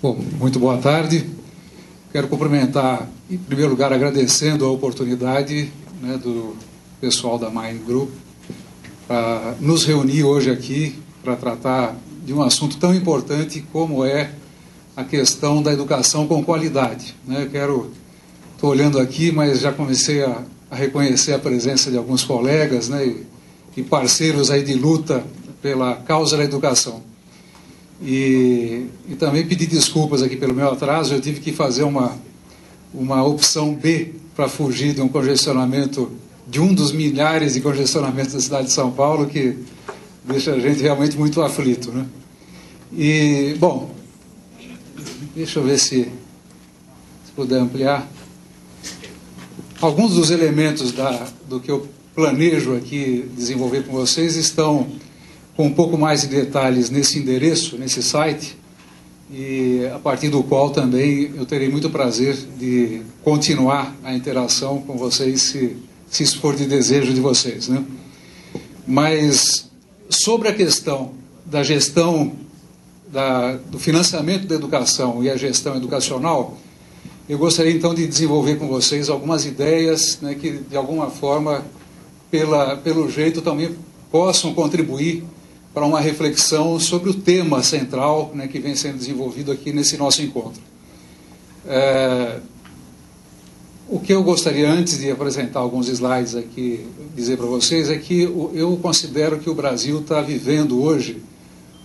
Bom, muito boa tarde. Quero cumprimentar, em primeiro lugar, agradecendo a oportunidade, né, do pessoal da Mind Group para nos reunir hoje aqui para tratar de um assunto tão importante como é a questão da educação com qualidade. Estou olhando aqui, mas já comecei a reconhecer a presença de alguns colegas, né, e parceiros aí de luta pela causa da educação. E também pedir desculpas aqui pelo meu atraso. Eu tive que fazer uma opção B para fugir de um congestionamento, de um dos milhares de congestionamentos da cidade de São Paulo, que deixa a gente realmente muito aflito, né? E, bom, deixa eu ver se puder ampliar. Alguns dos elementos do que eu planejo aqui desenvolver com vocês estão com um pouco mais de detalhes nesse endereço, nesse site, e a partir do qual também eu terei muito prazer de continuar a interação com vocês, se isso for de desejo de vocês, né? Mas sobre a questão da gestão, do financiamento da educação e a gestão educacional, eu gostaria então de desenvolver com vocês algumas ideias, né, que de alguma forma, pelo jeito, também possam contribuir para uma reflexão sobre o tema central, né, que vem sendo desenvolvido aqui nesse nosso encontro. O que eu gostaria, antes de apresentar alguns slides aqui, dizer para vocês, é que eu considero que o Brasil está vivendo hoje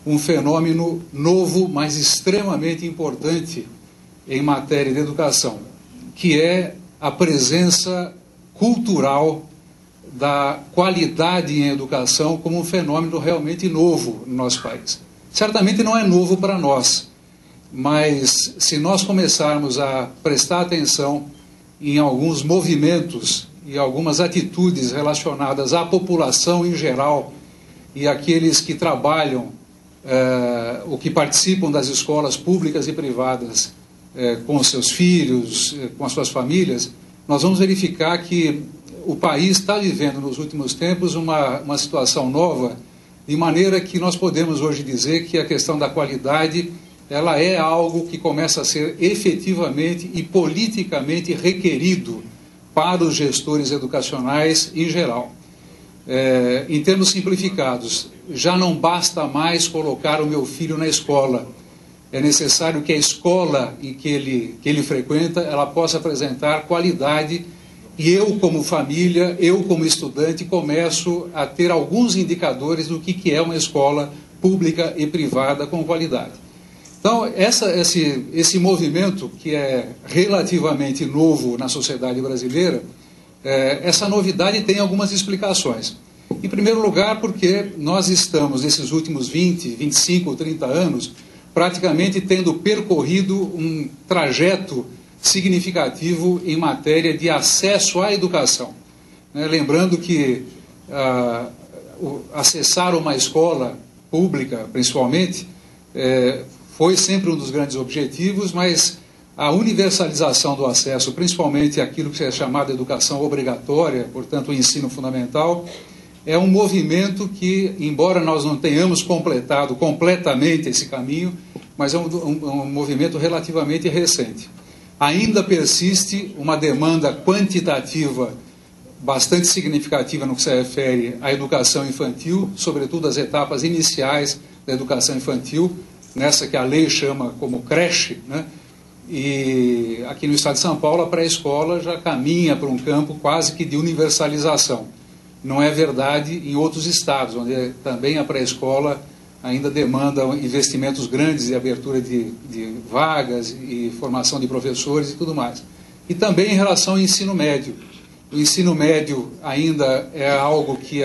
um fenômeno novo, mas extremamente importante em matéria de educação, que é a presença cultural da qualidade em educação como um fenômeno realmente novo no nosso país. Certamente não é novo para nós, mas se nós começarmos a prestar atenção em alguns movimentos e algumas atitudes relacionadas à população em geral e àqueles que trabalham ou que participam das escolas públicas e privadas com os seus filhos, com as suas famílias, nós vamos verificar que o país está vivendo nos últimos tempos uma situação nova, de maneira que nós podemos hoje dizer que a questão da qualidade ela é algo que começa a ser efetivamente e politicamente requerido para os gestores educacionais em geral. Em termos simplificados, já não basta mais colocar o meu filho na escola. É necessário que a escola em que ele frequenta ela possa apresentar qualidade. E eu, como família, eu, como estudante, começo a ter alguns indicadores do que é uma escola pública e privada com qualidade. Então, esse movimento, que é relativamente novo na sociedade brasileira, essa novidade tem algumas explicações. Em primeiro lugar, porque nós estamos, nesses últimos 20, 25, 30 anos, praticamente tendo percorrido um trajeto significativo em matéria de acesso à educação. Lembrando que acessar uma escola pública, principalmente, foi sempre um dos grandes objetivos, mas a universalização do acesso, principalmente aquilo que é chamado educação obrigatória, portanto o ensino fundamental, é um movimento que, embora nós não tenhamos completado completamente esse caminho, mas é um movimento relativamente recente. Ainda persiste uma demanda quantitativa bastante significativa no que se refere à educação infantil, sobretudo as etapas iniciais da educação infantil, nessa que a lei chama como creche, né? E aqui no estado de São Paulo a pré-escola já caminha para um campo quase que de universalização. Não é verdade em outros estados, onde também a pré-escola ainda demanda investimentos grandes de abertura de vagas e formação de professores e tudo mais. E também em relação ao ensino médio. O ensino médio ainda é algo que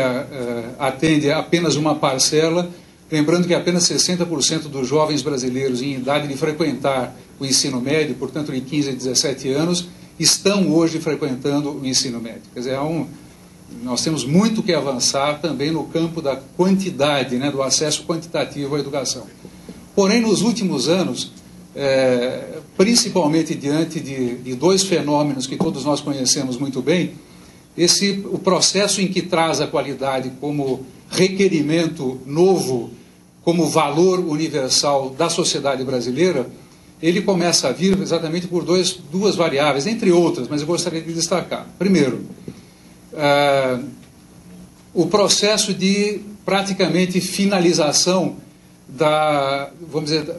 atende a apenas uma parcela, lembrando que apenas 60% dos jovens brasileiros em idade de frequentar o ensino médio, portanto de 15 a 17 anos, estão hoje frequentando o ensino médio. Quer dizer, nós temos muito que avançar também no campo da quantidade, né, do acesso quantitativo à educação. Porém, nos últimos anos, principalmente diante de dois fenômenos que todos nós conhecemos muito bem, o processo em que traz a qualidade como requerimento novo, como valor universal da sociedade brasileira, ele começa a vir exatamente por duas variáveis, entre outras, mas eu gostaria de destacar. Primeiro, o processo de praticamente finalização vamos dizer,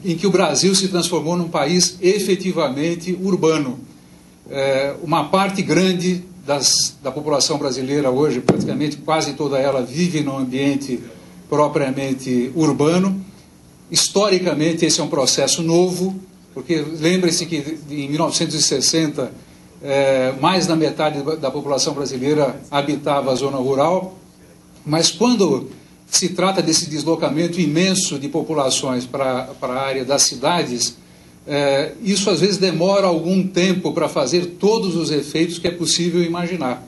em que o Brasil se transformou num país efetivamente urbano. Uma parte grande da população brasileira hoje, praticamente quase toda ela, vive num ambiente propriamente urbano. Historicamente, esse é um processo novo, porque lembre-se que em 1960, mais da metade da população brasileira habitava a zona rural, mas quando se trata desse deslocamento imenso de populações para a área das cidades, isso às vezes demora algum tempo para fazer todos os efeitos que é possível imaginar.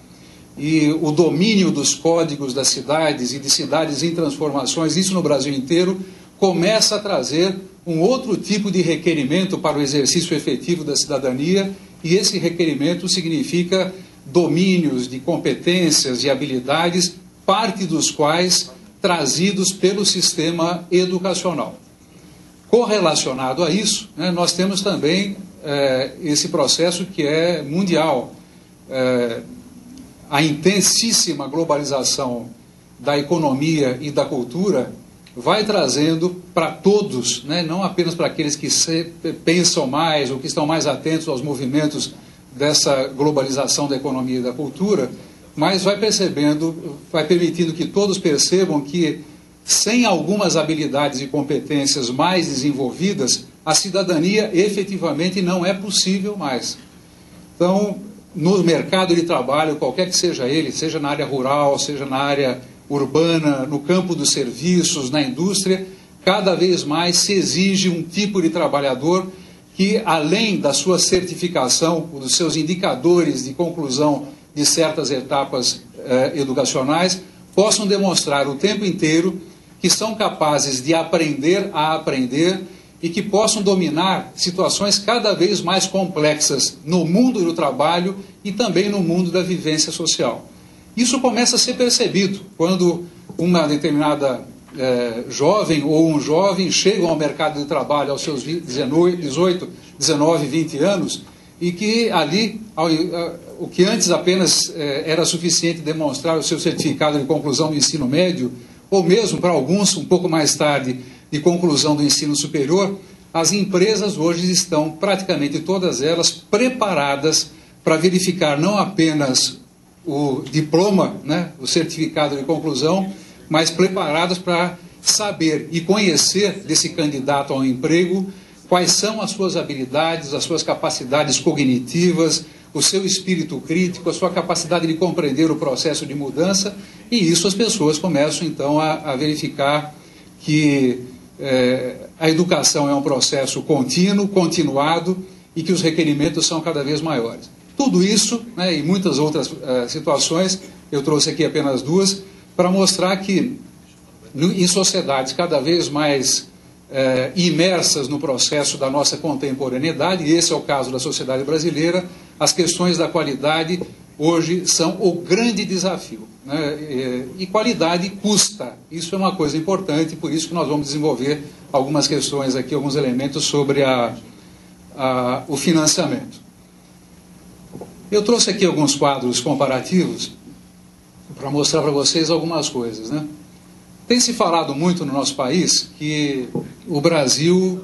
E o domínio dos códigos das cidades e de cidades em transformações, isso no Brasil inteiro, começa a trazer um outro tipo de requerimento para o exercício efetivo da cidadania, e esse requerimento significa domínios de competências e habilidades, parte dos quais trazidos pelo sistema educacional. Correlacionado a isso, né, nós temos também esse processo que é mundial. A intensíssima globalização da economia e da cultura vai trazendo para todos, né, não apenas para aqueles que pensam mais ou que estão mais atentos aos movimentos dessa globalização da economia e da cultura, mas vai permitindo que todos percebam que, sem algumas habilidades e competências mais desenvolvidas, a cidadania efetivamente não é possível mais. Então, no mercado de trabalho, qualquer que seja ele, seja na área rural, seja na área urbana, no campo dos serviços, na indústria, cada vez mais se exige um tipo de trabalhador que, além da sua certificação, dos seus indicadores de conclusão de certas etapas educacionais, possam demonstrar o tempo inteiro que são capazes de aprender a aprender e que possam dominar situações cada vez mais complexas no mundo do trabalho e também no mundo da vivência social. Isso começa a ser percebido quando uma determinada jovem ou um jovem chegam ao mercado de trabalho aos seus 18, 19, 20 anos, e que ali, o que antes apenas era suficiente demonstrar o seu certificado de conclusão do ensino médio, ou mesmo para alguns, um pouco mais tarde, de conclusão do ensino superior, as empresas hoje estão, praticamente todas elas, preparadas para verificar não apenas o diploma, né, o certificado de conclusão, mas preparadas para saber e conhecer desse candidato ao emprego quais são as suas habilidades, as suas capacidades cognitivas, o seu espírito crítico, a sua capacidade de compreender o processo de mudança, e isso as pessoas começam então a verificar que a educação é um processo contínuo, continuado, e que os requerimentos são cada vez maiores. Tudo isso, né, e muitas outras situações, eu trouxe aqui apenas duas, para mostrar que em sociedades cada vez mais imersas no processo da nossa contemporaneidade, e esse é o caso da sociedade brasileira, as questões da qualidade hoje são o grande desafio, né? E qualidade custa, isso é uma coisa importante, por isso que nós vamos desenvolver algumas questões aqui, alguns elementos sobre o financiamento. Eu trouxe aqui alguns quadros comparativos para mostrar para vocês algumas coisas, né? Tem se falado muito no nosso país que o Brasil